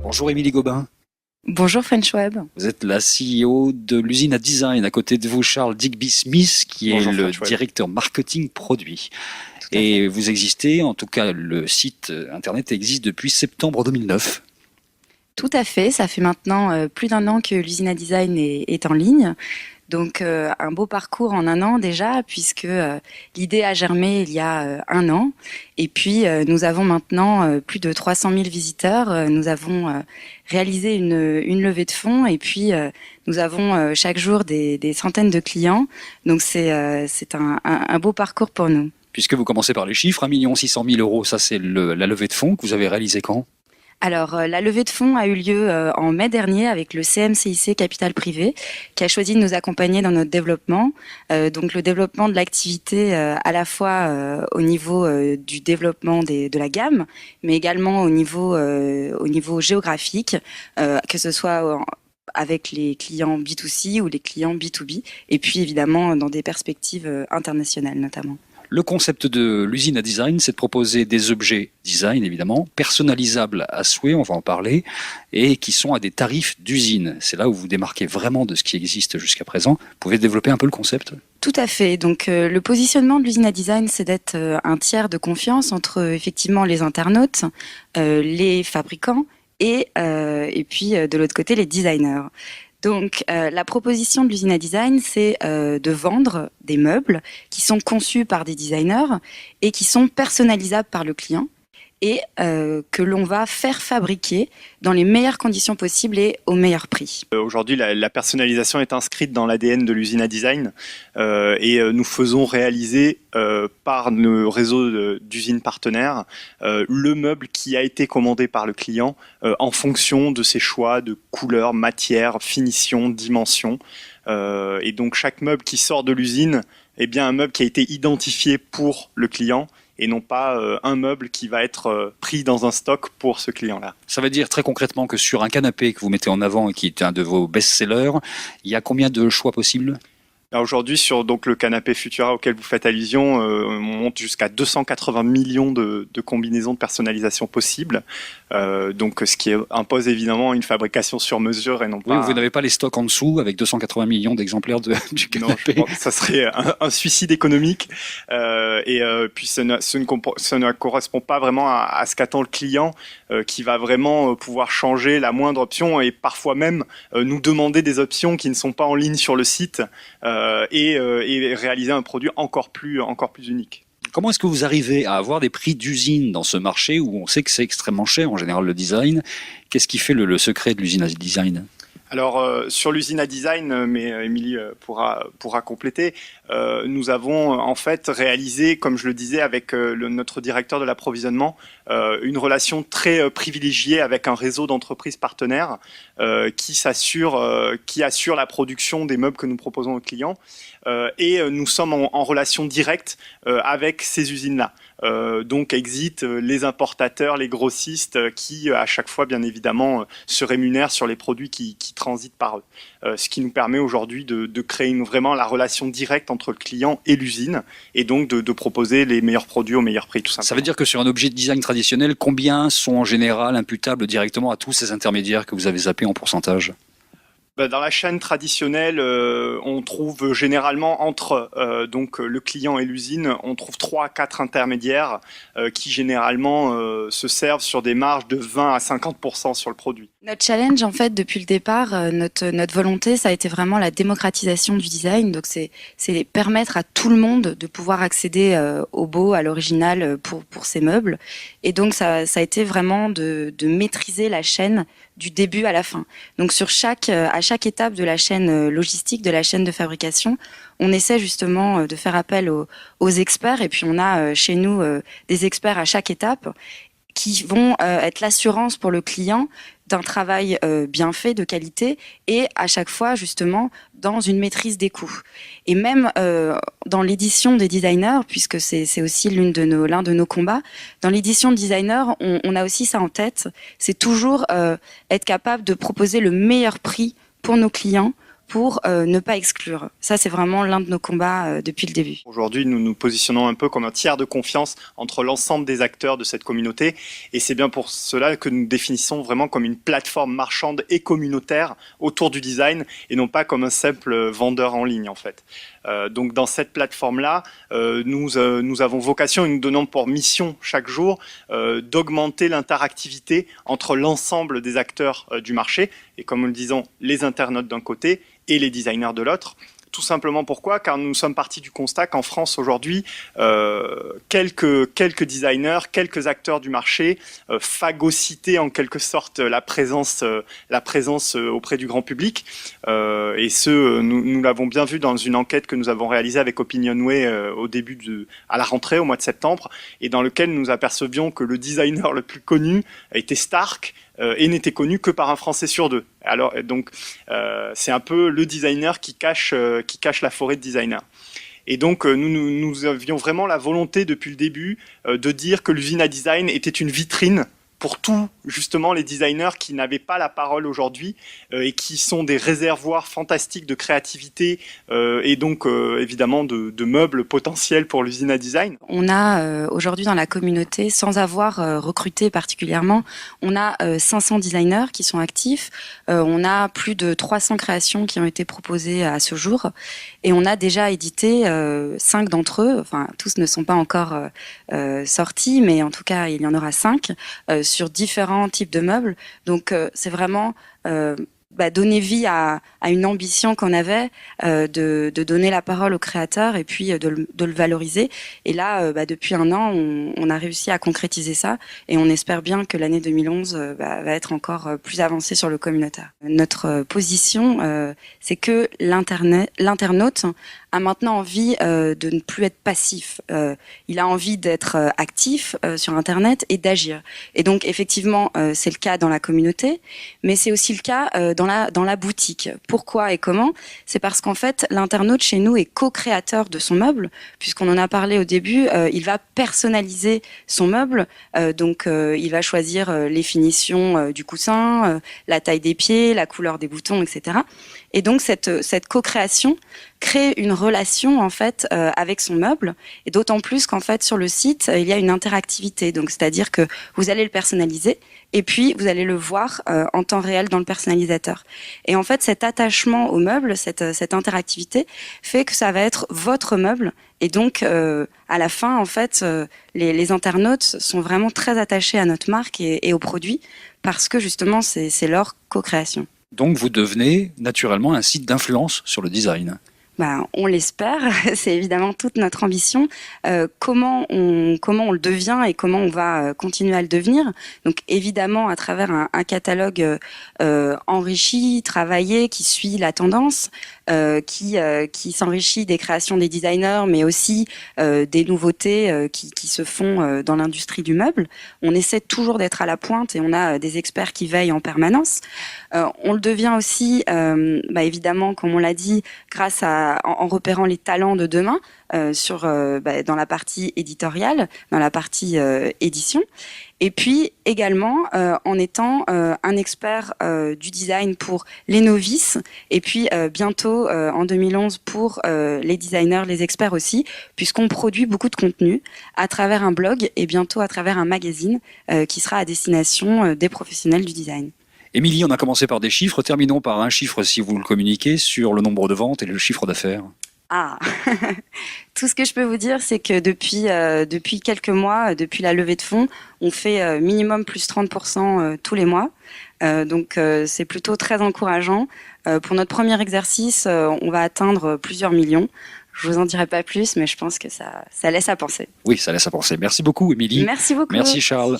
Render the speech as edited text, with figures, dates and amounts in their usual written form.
Bonjour Émilie Gobin, Bonjour French Web. vous êtes la CEO de l'usine à design. À côté de vous, Charles Digby-Smith, qui est Bonjour, le French Web. directeur marketing produit. Tout à Et fait. vous existez, en tout cas le site internet existe depuis septembre 2009. Tout à fait, ça fait maintenant plus d'un an que l'usine à design est en ligne. Donc un beau parcours en un an déjà, puisque l'idée a germé il y a un an. Et puis nous avons maintenant plus de 300 000 visiteurs. Nous avons réalisé une levée de fonds et puis nous avons chaque jour des centaines de clients. Donc c'est un beau parcours pour nous. Puisque vous commencez par les chiffres, 1 600 000 euros, ça c'est la levée de fonds que vous avez réalisée quand? Alors, la levée de fonds a eu lieu en mai dernier avec le CMCIC Capital Privé, qui a choisi de nous accompagner dans notre développement. Donc, le développement de l'activité à la fois au niveau du développement de la gamme, mais également au niveau géographique, que ce soit avec les clients B2C ou les clients B2B, et puis évidemment dans des perspectives internationales notamment. Le concept de l'usine à design, c'est de proposer des objets design, évidemment, personnalisables à souhait, on va en parler, et qui sont à des tarifs d'usine. C'est là où vous démarquez vraiment de ce qui existe jusqu'à présent. Vous pouvez développer un peu le concept? Tout à fait. Donc le positionnement de l'usine à design, c'est d'être un tiers de confiance entre effectivement les internautes, les fabricants et puis de l'autre côté les designers. Donc, la proposition de l'usine à design, c'est de vendre des meubles qui sont conçus par des designers et qui sont personnalisables par le client et que l'on va faire fabriquer dans les meilleures conditions possibles et au meilleur prix. Aujourd'hui, la personnalisation est inscrite dans l'ADN de l'usine à design et nous faisons réaliser par nos réseaux d'usines partenaires le meuble qui a été commandé par le client en fonction de ses choix de couleur, matière, finition, dimension. Et donc chaque meuble qui sort de l'usine est bien un meuble qui a été identifié pour le client et non pas un meuble qui va être pris dans un stock pour ce client-là. Ça veut dire très concrètement que sur un canapé que vous mettez en avant et qui est un de vos best-sellers, il y a combien de choix possibles? Là, aujourd'hui, sur donc le canapé Futura auquel vous faites allusion, on monte jusqu'à 280 millions de combinaisons de personnalisation possibles. Donc, ce qui impose évidemment une fabrication sur mesure et non pas. Oui, vous n'avez pas les stocks en dessous avec 280 millions d'exemplaires du Non, je canapé. pense que ça serait un suicide économique. Puis ça ne correspond pas vraiment à ce qu'attend le client, qui va vraiment pouvoir changer la moindre option et parfois même nous demander des options qui ne sont pas en ligne sur le site. Et réaliser un produit encore plus unique. Comment est-ce que vous arrivez à avoir des prix d'usine dans ce marché où on sait que c'est extrêmement cher en général le design? Qu'est-ce qui fait le secret de l'usine à design? Alors sur l'usine à design, mais Émilie pourra compléter, nous avons en fait réalisé, comme je le disais avec notre directeur de l'approvisionnement, une relation très privilégiée avec un réseau d'entreprises partenaires qui assure la production des meubles que nous proposons aux clients. Et nous sommes en relation directe avec ces usines-là. Donc exit les importateurs, les grossistes qui à chaque fois bien évidemment se rémunèrent sur les produits qui transitent par eux. Ce qui nous permet aujourd'hui de créer vraiment la relation directe entre le client et l'usine et donc de proposer les meilleurs produits au meilleur prix tout simplement. Ça veut dire que sur un objet de design traditionnel, combien sont en général imputables directement à tous ces intermédiaires que vous avez zappés en pourcentage? Dans la chaîne traditionnelle, on trouve généralement entre donc le client et l'usine, on trouve 3 à 4 intermédiaires qui généralement se servent sur des marges de 20 à 50% sur le produit. Notre challenge, en fait, depuis le départ, notre volonté, ça a été vraiment la démocratisation du design. Donc, c'est permettre à tout le monde de pouvoir accéder au beau, à l'original pour ces meubles. Et donc, ça a été vraiment de maîtriser la chaîne du début à la fin. Donc, à chaque étape de la chaîne logistique, de la chaîne de fabrication, on essaie justement de faire appel aux experts. Et puis, on a chez nous des experts à chaque étape qui vont être l'assurance pour le client d'un travail bien fait, de qualité, et à chaque fois, justement, dans une maîtrise des coûts. Et même dans l'édition des designers, puisque c'est aussi l'un de nos combats, dans l'édition de designers, on a aussi ça en tête, c'est toujours être capable de proposer le meilleur prix pour nos clients, pour ne pas exclure. Ça, c'est vraiment l'un de nos combats depuis le début. Aujourd'hui, nous nous positionnons un peu comme un tiers de confiance entre l'ensemble des acteurs de cette communauté, et c'est bien pour cela que nous définissons vraiment comme une plateforme marchande et communautaire autour du design, et non pas comme un simple vendeur en ligne en fait. Donc dans cette plateforme-là, nous avons vocation et nous donnons pour mission chaque jour d'augmenter l'interactivité entre l'ensemble des acteurs du marché, et comme nous le disons, les internautes d'un côté et les designers de l'autre. Tout simplement pourquoi ? Car nous sommes partis du constat qu'en France aujourd'hui, quelques designers, quelques acteurs du marché phagocytaient en quelque sorte la présence auprès du grand public. Et nous l'avons bien vu dans une enquête que nous avons réalisée avec Opinionway à la rentrée au mois de septembre, et dans lequel nous apercevions que le designer le plus connu était Stark, et n'était connu que par un Français sur deux. Alors donc c'est un peu le designer qui cache la forêt de designers. Et donc nous avions vraiment la volonté depuis le début de dire que l'usine à design était une vitrine pour tous justement les designers qui n'avaient pas la parole aujourd'hui et qui sont des réservoirs fantastiques de créativité et donc évidemment de meubles potentiels pour l'usine à design. On a aujourd'hui dans la communauté, sans avoir recruté particulièrement, on a 500 designers qui sont actifs, on a plus de 300 créations qui ont été proposées à ce jour, et on a déjà édité 5 d'entre eux, enfin tous ne sont pas encore sortis, mais en tout cas il y en aura 5 sur différents types de meubles. Donc c'est vraiment donner vie à une ambition qu'on avait de donner la parole aux créateurs et puis de le valoriser. Et là, depuis un an, on a réussi à concrétiser ça, et on espère bien que l'année 2011 va être encore plus avancée sur le communautaire. Notre position, c'est que l'internaute a maintenant envie de ne plus être passif. Il a envie d'être actif sur Internet et d'agir. Et donc, effectivement, c'est le cas dans la communauté, mais c'est aussi le cas dans la boutique. Pourquoi et comment ? C'est parce qu'en fait, l'internaute chez nous est co-créateur de son meuble, puisqu'on en a parlé au début, il va personnaliser son meuble, donc il va choisir les finitions du coussin, la taille des pieds, la couleur des boutons, etc. Et donc cette co-création crée une relation en fait avec son meuble, et d'autant plus qu'en fait sur le site il y a une interactivité, donc c'est-à-dire que vous allez le personnaliser et puis vous allez le voir en temps réel dans le personnalisateur. Et en fait cet attachement au meuble, cette interactivité fait que ça va être votre meuble, et donc à la fin en fait les internautes sont vraiment très attachés à notre marque et aux produits, parce que justement c'est leur co-création. Donc vous devenez naturellement un site d'influence sur le design. On l'espère, c'est évidemment toute notre ambition. Comment on le devient et comment on va continuer à le devenir. Donc évidemment à travers un catalogue enrichi, travaillé, qui suit la tendance, qui s'enrichit des créations des designers, mais aussi des nouveautés qui se font dans l'industrie du meuble. On essaie toujours d'être à la pointe, et on a des experts qui veillent en permanence. On le devient aussi, évidemment, comme on l'a dit, grâce en repérant les talents de demain dans la partie éditoriale, dans la partie édition, et puis également en étant un expert du design pour les novices, et puis bientôt en 2011 pour les designers, les experts aussi, puisqu'on produit beaucoup de contenu à travers un blog et bientôt à travers un magazine qui sera à destination des professionnels du design. Émilie, on a commencé par des chiffres, terminons par un chiffre, si vous le communiquez, sur le nombre de ventes et le chiffre d'affaires. Ah, tout ce que je peux vous dire, c'est que depuis quelques mois, depuis la levée de fonds, on fait minimum plus 30% tous les mois. Donc c'est plutôt très encourageant. Pour notre premier exercice, on va atteindre plusieurs millions. Je vous en dirai pas plus, mais je pense que ça laisse à penser. Oui, ça laisse à penser. Merci beaucoup, Émilie. Merci beaucoup. Merci, Charles.